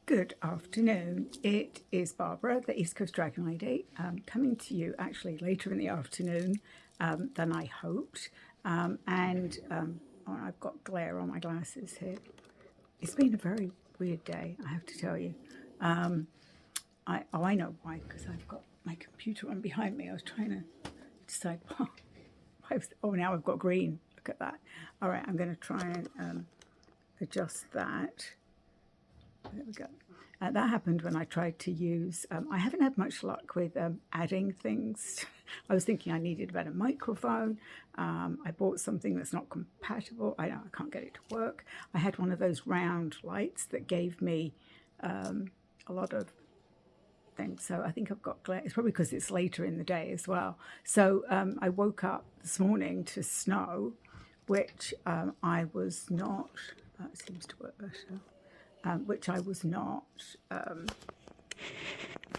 Good afternoon. It is Barbara, the East Coast Dragon Lady, coming to you actually later in the afternoon than I hoped. I've got glare on my glasses here. It's been a very weird day, I have to tell you. I know why, because I've got my computer on behind me. I was trying to decide, now I've got green. Look at that. All right, I'm going to try and adjust that. There we go. That happened when I tried to use, I haven't had much luck with adding things. I was thinking I needed a better microphone. I bought something that's not compatible. I can't get it to work. I had one of those round lights that gave me a lot of things. So I think I've got glare. It's probably because it's later in the day as well. So I woke up this morning to snow, which I was not, it seems to work better. Which I was not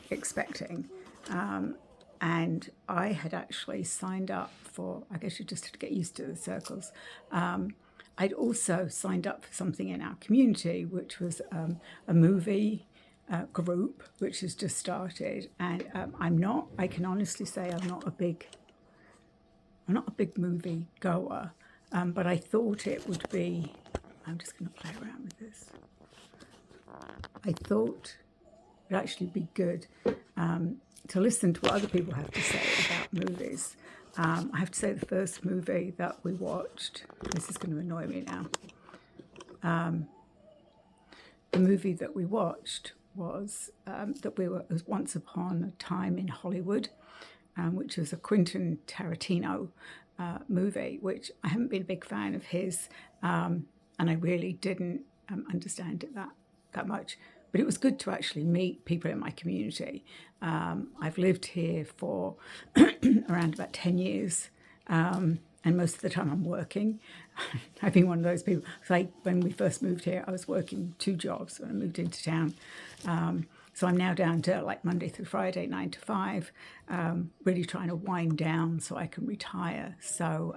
expecting. And I had actually signed up for, I guess you just have to get used to the circles. I'd also signed up for something in our community, which was a movie group, which has just started. And I can honestly say I'm not a big movie goer, but I thought it would be, I'm just going to play around with this. I thought it'd actually be good to listen to what other people have to say about movies. I have to say the first movie that we watched, this is going to annoy me now. The movie that we watched was was Once Upon a Time in Hollywood, which was a Quentin Tarantino movie, which I haven't been a big fan of his, and I really didn't understand it that much, but it was good to actually meet people in my community. I've lived here for around about 10 years, and most of the time I'm working. I've been one of those people. Like when we first moved here, I was working 2 jobs when I moved into town. So I'm now down to like Monday through Friday, 9 to 5, really trying to wind down so I can retire. So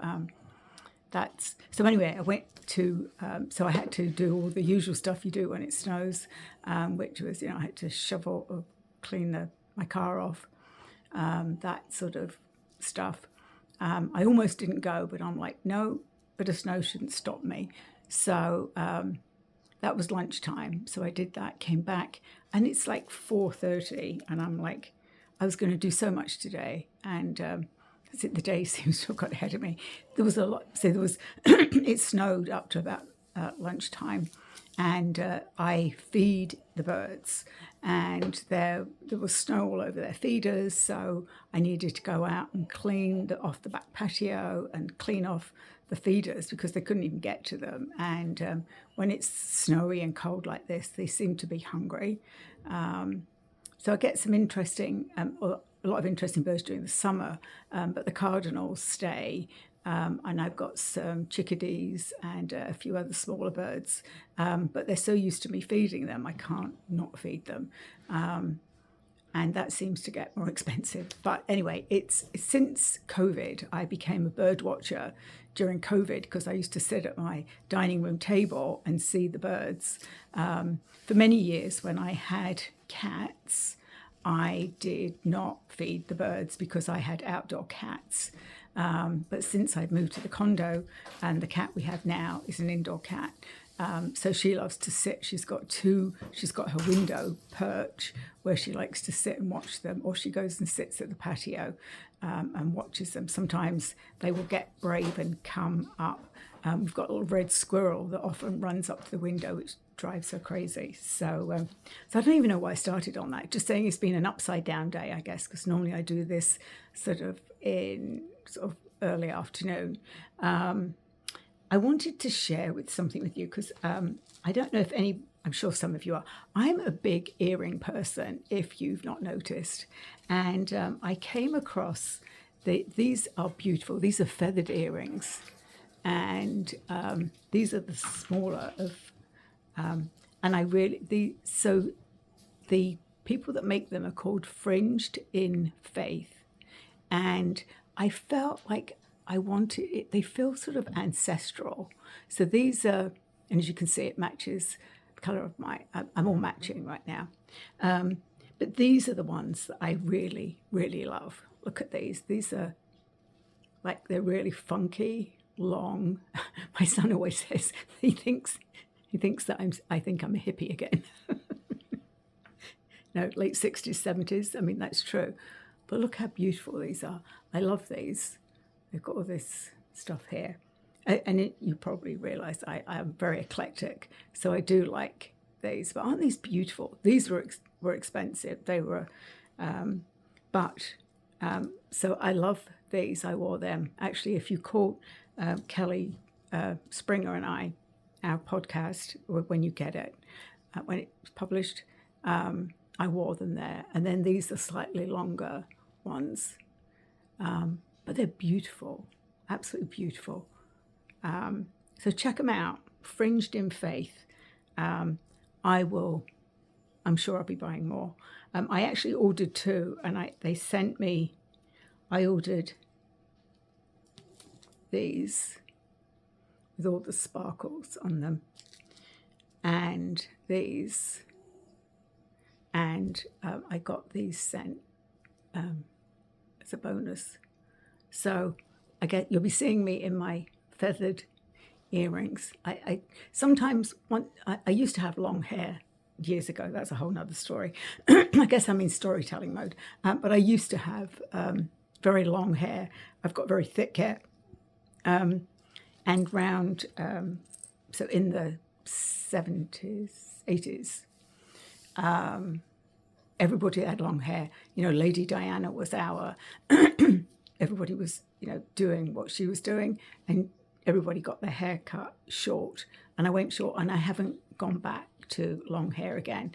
anyway, I went to, so I had to do all the usual stuff you do when it snows, which was, I had to shovel or clean my car off, that sort of stuff. I almost didn't go, but I'm like, no, but a snow shouldn't stop me. So that was lunchtime. So I did that, came back, and it's like 4:30, and I'm like, I was going to do so much today, and the day seems to have got ahead of me. There was a lot. So there was, it snowed up to about lunchtime, and I feed the birds, and there was snow all over their feeders. So I needed to go out and clean off the back patio and clean off the feeders because they couldn't even get to them. And when it's snowy and cold like this, they seem to be hungry. So I get some interesting, a lot of interesting birds during the summer, but the cardinals stay, and I've got some chickadees and a few other smaller birds, but they're so used to me feeding them, I can't not feed them, and that seems to get more expensive. But anyway, it's since COVID, I became a bird watcher during COVID because I used to sit at my dining room table and see the birds. For many years when I had cats, I did not feed the birds because I had outdoor cats. But since I've moved to the condo, and the cat we have now is an indoor cat, so she loves to sit. She's got her window perch where she likes to sit and watch them, or she goes and sits at the patio and watches them. Sometimes they will get brave and come up. We've got a little red squirrel that often runs up to the window, which drives her crazy. So I don't even know why I started on that. Just saying it's been an upside down day, I guess, because normally I do this sort of in early afternoon. I wanted to share something with you because I don't know if I'm sure some of you are. I'm a big earring person, if you've not noticed. And I came across, these are beautiful. These are feathered earrings. And these are the smaller of, and the people that make them are called Fringed in Faith. And I felt like I wanted it, they feel sort of ancestral. So these are, and as you can see, it matches colour of I'm all matching right now. But these are the ones that I really, really love. Look at these. These are like, they're really funky, long. My son always says he thinks that I think I'm a hippie again. No, late 60s, 70s. I mean, that's true. But look how beautiful these are. I love these. They've got all this stuff here. And you probably realise I am very eclectic. So I do like these. But aren't these beautiful? These were expensive. They were, so I love these. I wore them. Actually, if you caught Kelly Springer and I, our podcast, when you get it, when it was published, I wore them there. And then these are slightly longer ones. But they're beautiful, absolutely beautiful. So check them out, Fringed in Faith. I'm sure I'll be buying more. I actually ordered 2, and they sent me, I ordered these with all the sparkles on them, and these, and I got these sent as a bonus. So you'll be seeing me in my feathered earrings. I sometimes I used to have long hair years ago. That's a whole nother story. I guess I'm in storytelling mode. But I used to have very long hair. I've got very thick hair. And round, so in the 70s, 80s, everybody had long hair. Lady Diana was everybody was, doing what she was doing, and everybody got their hair cut short. And I went short, and I haven't gone back to long hair again.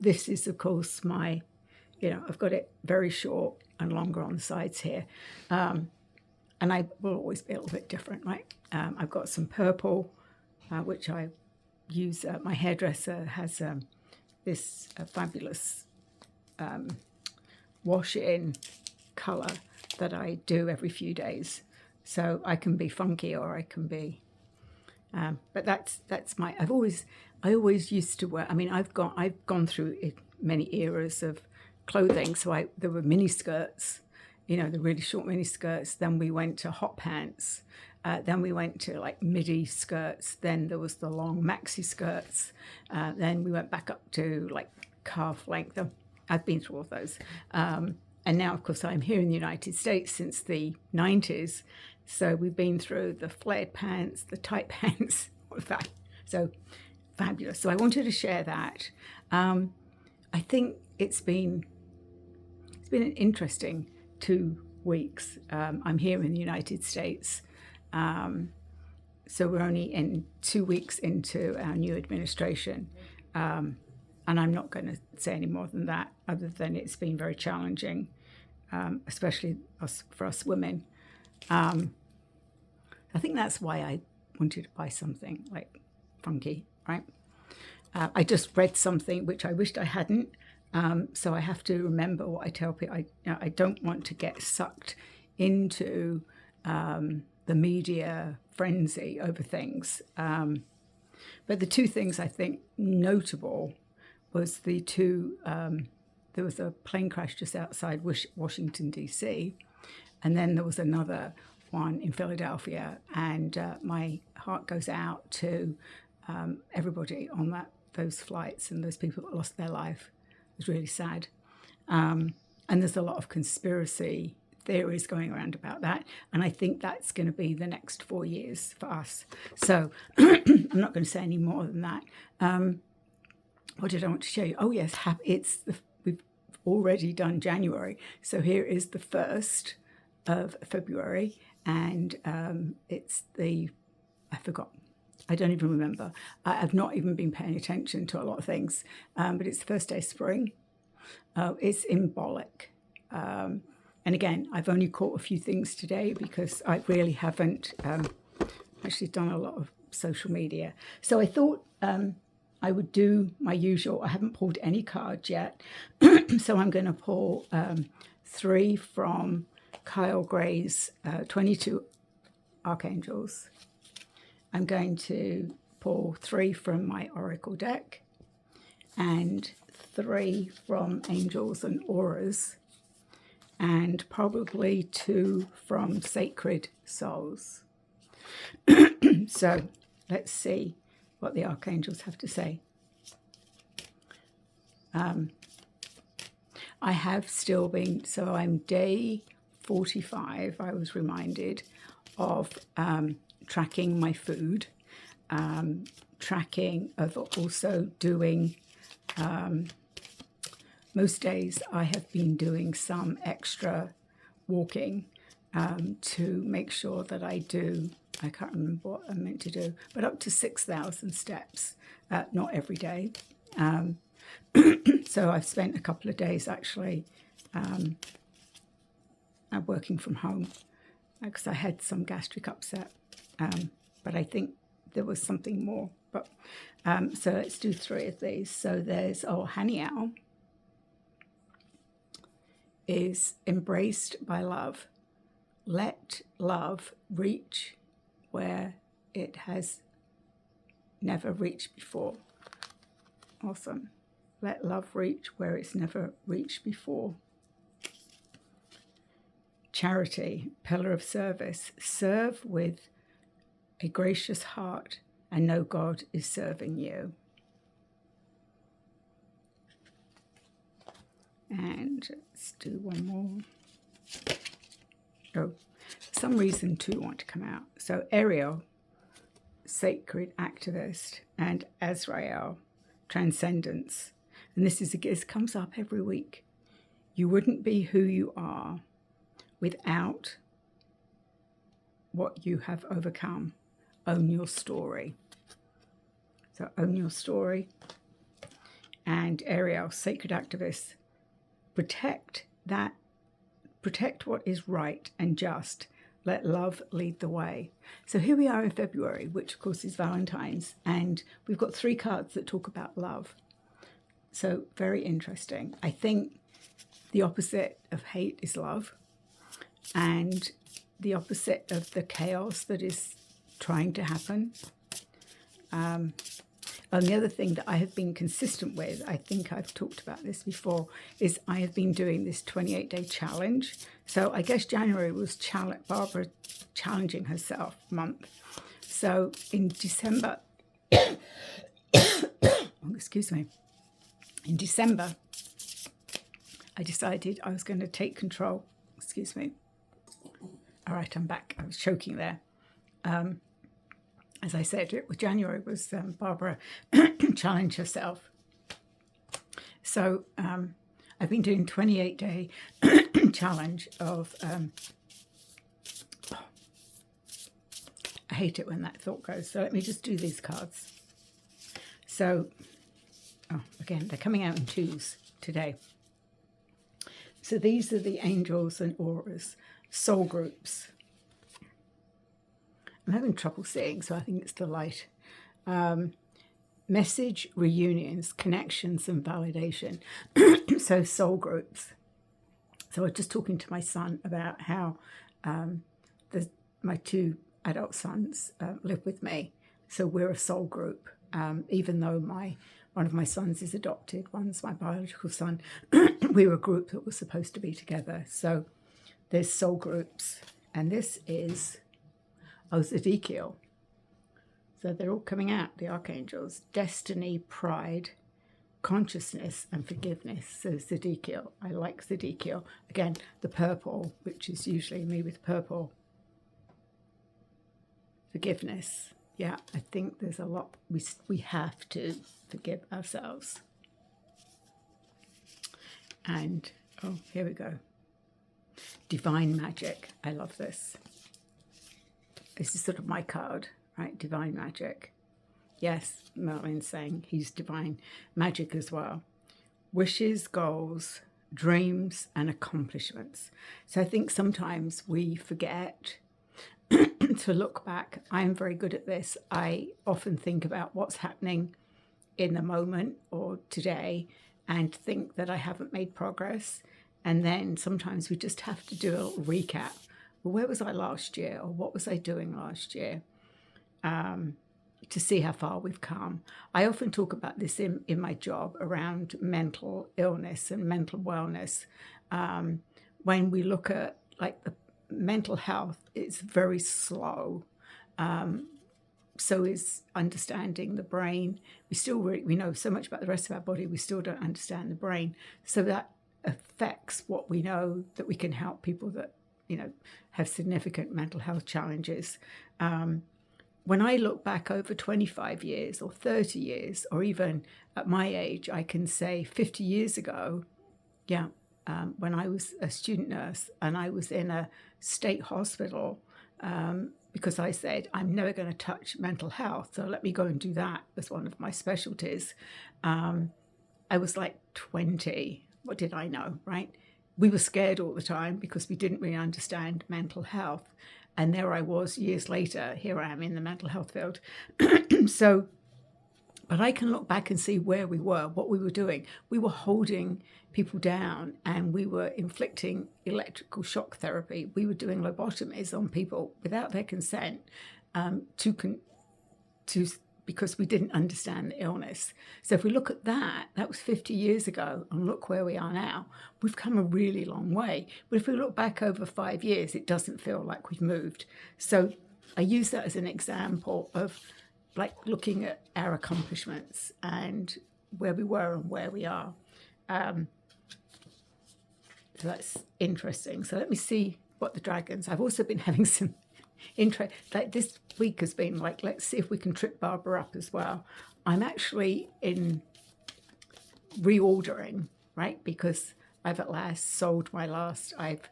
This is, of course, I've got it very short and longer on the sides here. And I will always be a little bit different, right? I've got some purple, which I use. My hairdresser has this fabulous wash-in colour that I do every few days. So I can be funky, or I can be, but that's I always used to wear. I mean, I've gone through many eras of clothing. So there were mini skirts, the really short mini skirts. Then we went to hot pants. Then we went to like midi skirts. Then there was the long maxi skirts. Then we went back up to like calf length. I've been through all of those. And now, of course, I'm here in the United States since the 90s. So we've been through the flared pants, the tight pants, all of that. So fabulous. So I wanted to share that. I think it's been an interesting 2 weeks. I'm here in the United States. So we're only 2 weeks into our new administration. And I'm not going to say any more than that, other than it's been very challenging, especially for us women. I think that's why I wanted to buy something like funky, right? I just read something which I wished I hadn't, so I have to remember what I tell people. I don't want to get sucked into the media frenzy over things. But the 2 things I think notable was the 2, there was a plane crash just outside Washington, D.C., and then there was another one in Philadelphia, and my heart goes out to everybody on those flights and those people that lost their life. It was really sad. And there's a lot of conspiracy theories going around about that, and I think that's going to be the next 4 years for us. So I'm not going to say any more than that. What did I want to show you? Oh yes, we've already done January, so here is the 1st of February, and I forgot. I don't even remember. I've not even been paying attention to a lot of things, but it's the first day of spring. It's symbolic. And again, I've only caught a few things today because I really haven't actually done a lot of social media. So I thought I would do my usual. I haven't pulled any cards yet. So I'm going to pull 3 from Kyle Gray's 22 Archangels. I'm going to pull 3 from my Oracle deck and 3 from Angels and Auras, and probably 2 from Sacred Souls. So let's see what the archangels have to say. I have still been, so I'm day 45, I was reminded of tracking my food, tracking of also doing, most days I have been doing some extra walking to make sure that I do, I can't remember what I'm meant to do, but up to 6,000 steps, not every day. So I've spent a couple of days actually working from home because I had some gastric upset, but I think there was something more. But so let's do 3 of these. So there's, Haniel is embraced by love. Let love reach where it has never reached before. Awesome. Let love reach where it's never reached before. Charity, pillar of service. Serve with a gracious heart and know God is serving you. And let's do one more. Oh, for some reason 2 want to come out. So Ariel, sacred activist, and Azrael, transcendence. And this comes up every week. You wouldn't be who you are without what you have overcome. Own your story. So own your story. And Ariel, sacred activist, protect what is right and just. Let love lead the way. So here we are in February, which of course is Valentine's, and we've got 3 cards that talk about love. So very interesting. I think the opposite of hate is love, and the opposite of the chaos that is trying to happen. And the other thing that I have been consistent with, I think I've talked about this before, is I have been doing this 28-day challenge. So I guess January was Barbara challenging herself month. So in December, excuse me, in December, I decided I was going to take control. Excuse me. All right, I'm back. I was choking there. As I said, January was Barbara challenge herself. So I've been doing 28-day challenge of, I hate it when that thought goes. So let me just do these cards. So, again, they're coming out in 2s today. So these are the angels and auras, soul groups. I'm having trouble seeing, so I think it's the light. Message, reunions, connections, and validation. So soul groups. So I was just talking to my son about how my 2 adult sons live with me. So we're a soul group, even though one of my sons is adopted, one's my biological son. We were a group that was supposed to be together. So there's soul groups, and this is Zedekiel. So they're all coming out, the archangels. Destiny, pride, consciousness, and forgiveness. So Zedekiel, I like Zedekiel. Again, the purple, which is usually me with purple. Forgiveness. Yeah, I think there's a lot we have to forgive ourselves. And, here we go. Divine magic. I love this. This is sort of my card, right? Divine magic. Yes, Merlin's saying he's divine magic as well. Wishes, goals, dreams, and accomplishments. So I think sometimes we forget to look back. I am very good at this. I often think about what's happening in the moment or today and think that I haven't made progress. And then sometimes we just have to do a little recap. Well, where was I last year? Or what was I doing last year? to see how far we've come. I often talk about this in my job around mental illness and mental wellness. When we look at like the mental health, it's very slow. So is understanding the brain. We know so much about the rest of our body, we still don't understand the brain. So that affects what we know, that we can help people that, have significant mental health challenges. When I look back over 25 years or 30 years, or even at my age, I can say 50 years ago, when I was a student nurse and I was in a state hospital, because I said, I'm never going to touch mental health, so let me go and do that as one of my specialties. I was like 20. What did I know, right? We were scared all the time because we didn't really understand mental health. And there I was years later, here I am in the mental health field. But I can look back and see where we were, what we were doing. We were holding people down and we were inflicting electrical shock therapy. We were doing lobotomies on people without their consent because we didn't understand the illness. So if we look at that was 50 years ago, and look where we are now. We've come a really long way. But if we look back over 5 years, it doesn't feel like we've moved. So I use that as an example of like looking at our accomplishments and where we were and where we are. So that's interesting. So let me see what the dragons. I've also been having some interest. Like this week has been like, let's see if we can trip Barbara up as well. I'm actually in reordering, right? Because I've at last sold my last. I've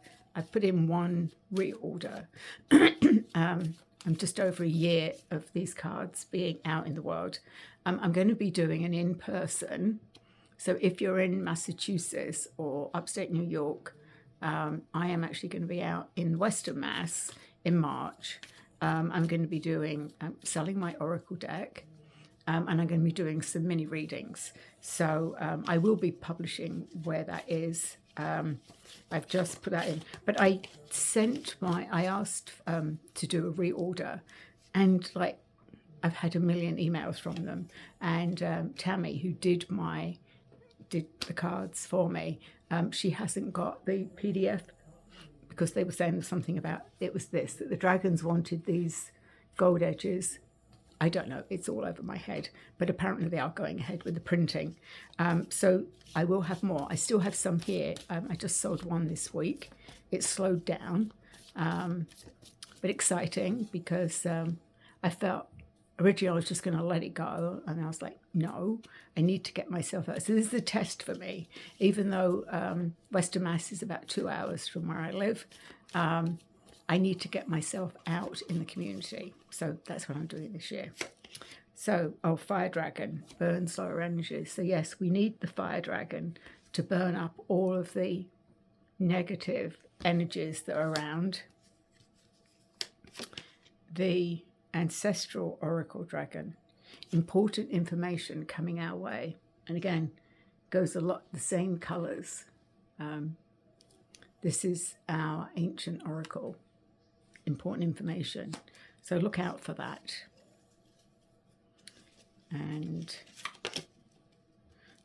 put in one reorder. I'm just over a year of these cards being out in the world. I'm going to be doing an in-person. So if you're in Massachusetts or upstate New York, I am actually going to be out in Western Mass in March. I'm going to be selling my Oracle deck, and I'm going to be doing some mini readings. So I will be publishing where that is. I've just put that in, but I asked to do a reorder, and like I've had a million emails from them. And Tammy, who did the cards for me, she hasn't got the PDF because they were saying something about that the dragons wanted these gold edges. I don't know, it's all over my head, but apparently they are going ahead with the printing. So I will have more. I still have some here. I just sold one this week. It's slowed down, but exciting because I felt originally I was just going to let it go. And I was like, no, I need to get myself out. So this is a test for me, even though Western Mass is about 2 hours from where I live. I need to get myself out in the community. So that's what I'm doing this year. So, Fire Dragon burns lower energies. So yes, we need the Fire Dragon to burn up all of the negative energies that are around. The Ancestral Oracle Dragon, important information coming our way. And again, goes a lot the same colors. This is our ancient oracle. Important information. So look out for that. And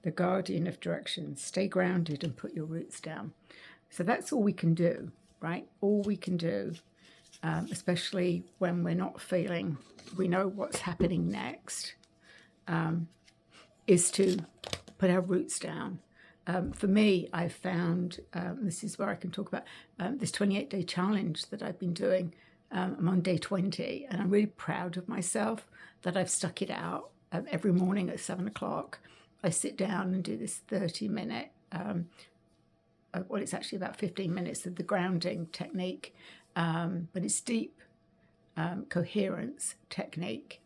the Guardian of Direction. Stay grounded and put your roots down. So that's all we can do, right? All we can do, especially when we're not feeling we know what's happening next, is to put our roots down. For me, I found, this is where I can talk about this 28-day challenge that I've been doing. I'm on day 20, and I'm really proud of myself that I've stuck it out. Every morning at 7 o'clock, I sit down and do this 30-minute, it's actually about 15 minutes of the grounding technique, but it's deep coherence technique.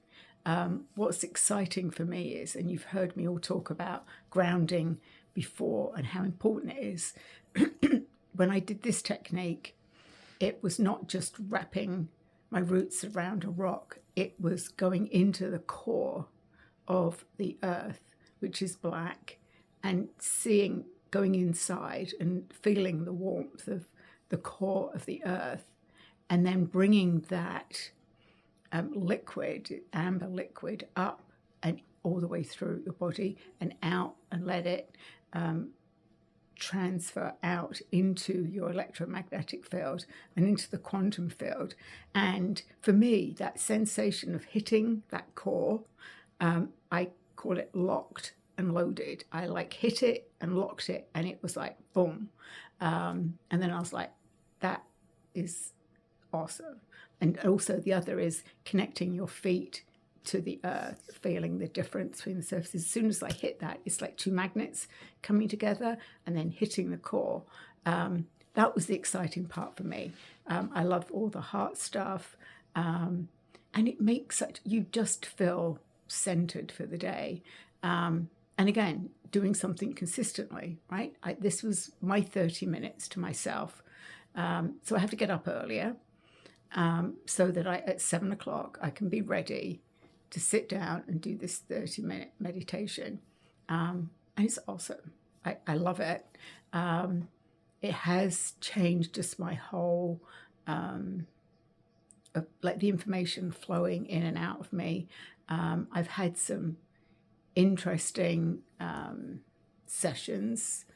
What's exciting for me is, and you've heard me all talk about grounding before and how important it is. When I did this technique, it was not just wrapping my roots around a rock, it was going into the core of the earth, which is black, and going inside and feeling the warmth of the core of the earth, and then bringing that liquid, amber liquid, up and all the way through your body and out, and let it transfer out into your electromagnetic field and into the quantum field. And for me, that sensation of hitting that core, I call it locked and loaded. I like hit it and locked it, and it was like boom. And then I was like, that is awesome. And also the other is connecting your feet to the earth, feeling the difference between the surfaces. As soon as I hit that, it's like two magnets coming together and then hitting the core. That was the exciting part for me. I love all the heart stuff. And it makes you just feel centered for the day. And again, doing something consistently, right? This was my 30 minutes to myself. So I have to get up earlier so that at 7 o'clock I can be ready to sit down and do this 30-minute meditation. And it's awesome. I love it. It has changed just my whole, like the information flowing in and out of me. I've had some interesting sessions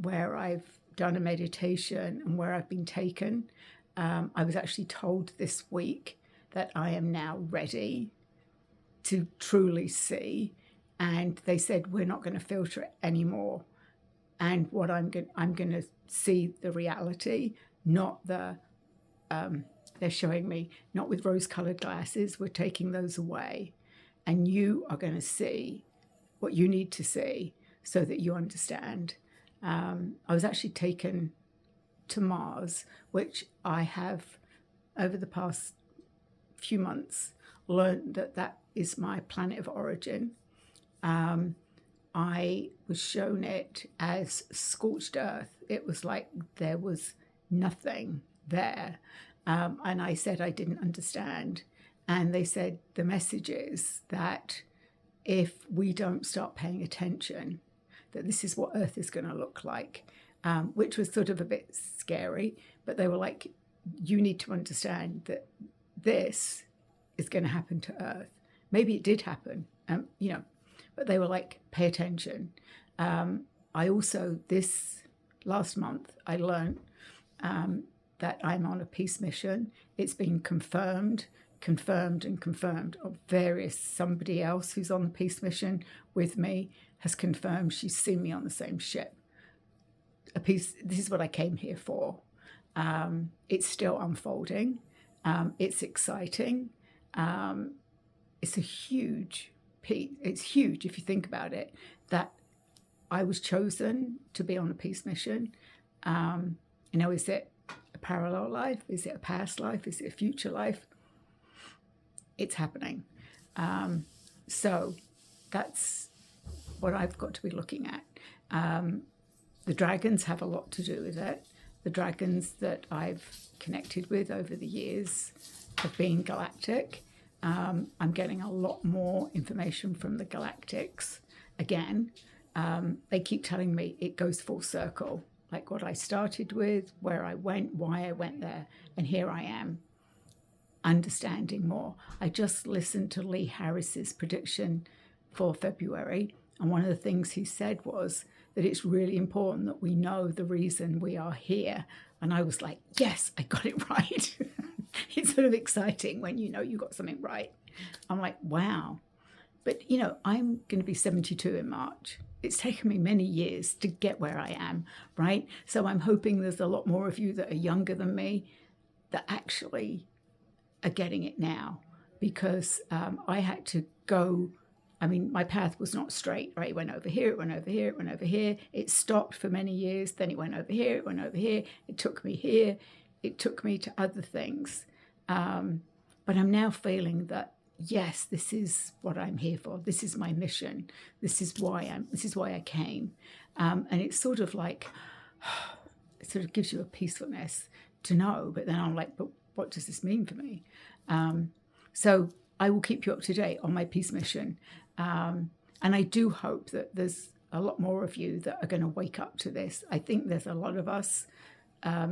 where I've done a meditation and where I've been taken. I was actually told this week that I am now ready to truly see, and they said we're not going to filter it anymore, and what I'm going to see the reality, not the they're showing me not with rose-colored glasses. We're taking those away, and you are going to see what you need to see so that you understand. I was actually taken to Mars, which I have over the past few months learned that is my planet of origin. I was shown it as scorched earth. It was like there was nothing there. And I said I didn't understand. And they said the message is that if we don't start paying attention, that this is what Earth is going to look like, which was sort of a bit scary. But they were like, you need to understand that this is going to happen to Earth. Maybe it did happen, but they were like, pay attention. I also, this last month, I learned that I'm on a peace mission. It's been confirmed of somebody else who's on the peace mission with me has confirmed she's seen me on the same ship. This is what I came here for. It's still unfolding. It's exciting. It's a huge piece. It's huge if you think about it, that I was chosen to be on a peace mission. Is it a parallel life? Is it a past life? Is it a future life? It's happening. So that's what I've got to be looking at. The dragons have a lot to do with it. The dragons that I've connected with over the years have been galactic. I'm getting a lot more information from the galactics. Again, they keep telling me it goes full circle, like what I started with, where I went, why I went there, and here I am, understanding more. I just listened to Lee Harris's prediction for February, and one of the things he said was that it's really important that we know the reason we are here. And I was like, yes, I got it right. It's sort of exciting when you know you got something right. I'm like, wow. But, I'm going to be 72 in March. It's taken me many years to get where I am, right? So I'm hoping there's a lot more of you that are younger than me that actually are getting it now, because I had to go. My path was not straight, right? It went over here, it went over here, it went over here. It stopped for many years. Then it went over here, it went over here. It took me here. It took me to other things. But I'm now feeling that, yes, this is what I'm here for. This is my mission. This is why I came. And it's sort of like, it sort of gives you a peacefulness to know. But then I'm like, but what does this mean for me? So I will keep you up to date on my peace mission. And I do hope that there's a lot more of you that are going to wake up to this. I think there's a lot of us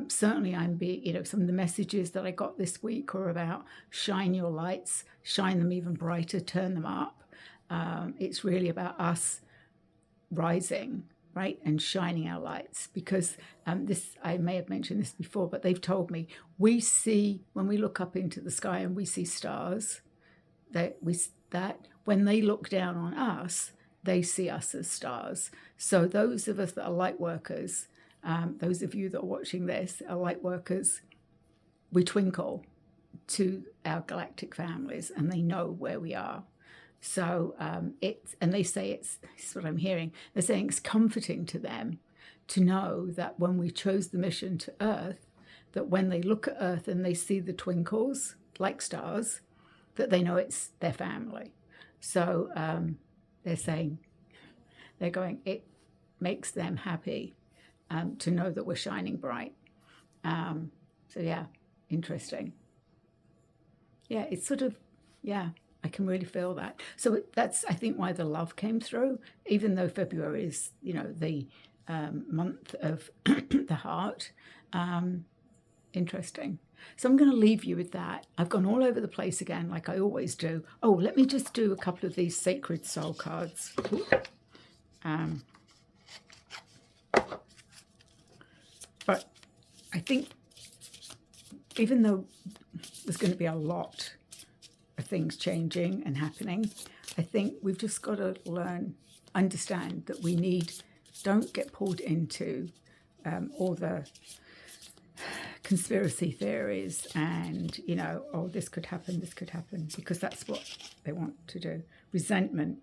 certainly I'm being, some of the messages that I got this week are about shine your lights, shine them even brighter, turn them up. It's really about us rising, right, and shining our lights, because this, I may have mentioned this before, but they've told me we see, when we look up into the sky and we see stars, that when they look down on us, they see us as stars. So those of us that are light workers, those of you that are watching this are light workers, we twinkle to our galactic families and they know where we are. So and they say it's what I'm hearing, they're saying it's comforting to them to know that when we chose the mission to Earth, that when they look at Earth and they see the twinkles like stars, that they know it's their family. So they're saying, they're going, it makes them happy to know that we're shining bright. So yeah, interesting. Yeah, it's sort of, yeah, I can really feel that. So that's, I think, why the love came through, even though February is, the month of the heart. Interesting. So I'm going to leave you with that. I've gone all over the place again, like I always do. Oh, let me just do a couple of these Sacred Soul cards. But I think, even though there's going to be a lot of things changing and happening, I think we've just got to understand that don't get pulled into all the conspiracy theories and, this could happen, because that's what they want to do. Resentment.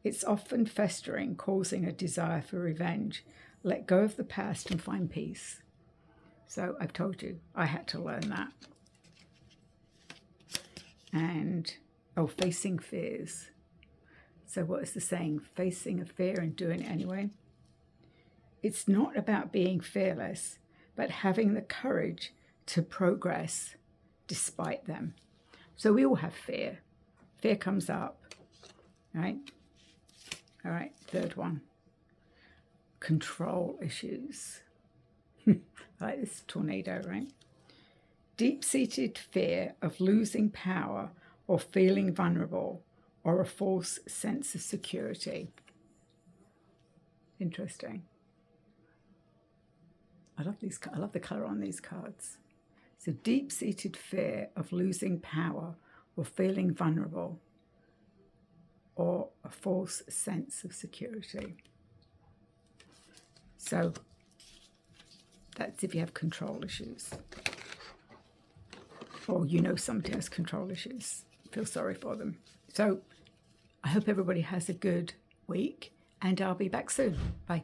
It's often festering, causing a desire for revenge. Let go of the past and find peace. So I've told you, I had to learn that. And, facing fears. So what is the saying? Facing a fear and doing it anyway. It's not about being fearless, but having the courage to progress despite them. So we all have fear. Fear comes up, right? All right, third one. Control issues. Like this tornado, right? Deep-seated fear of losing power or feeling vulnerable, or a false sense of security. Interesting. I love the colour on these cards. So deep-seated fear of losing power or feeling vulnerable, or a false sense of security. So that's if you have control issues, or somebody has control issues. Feel sorry for them. So I hope everybody has a good week, and I'll be back soon. Bye.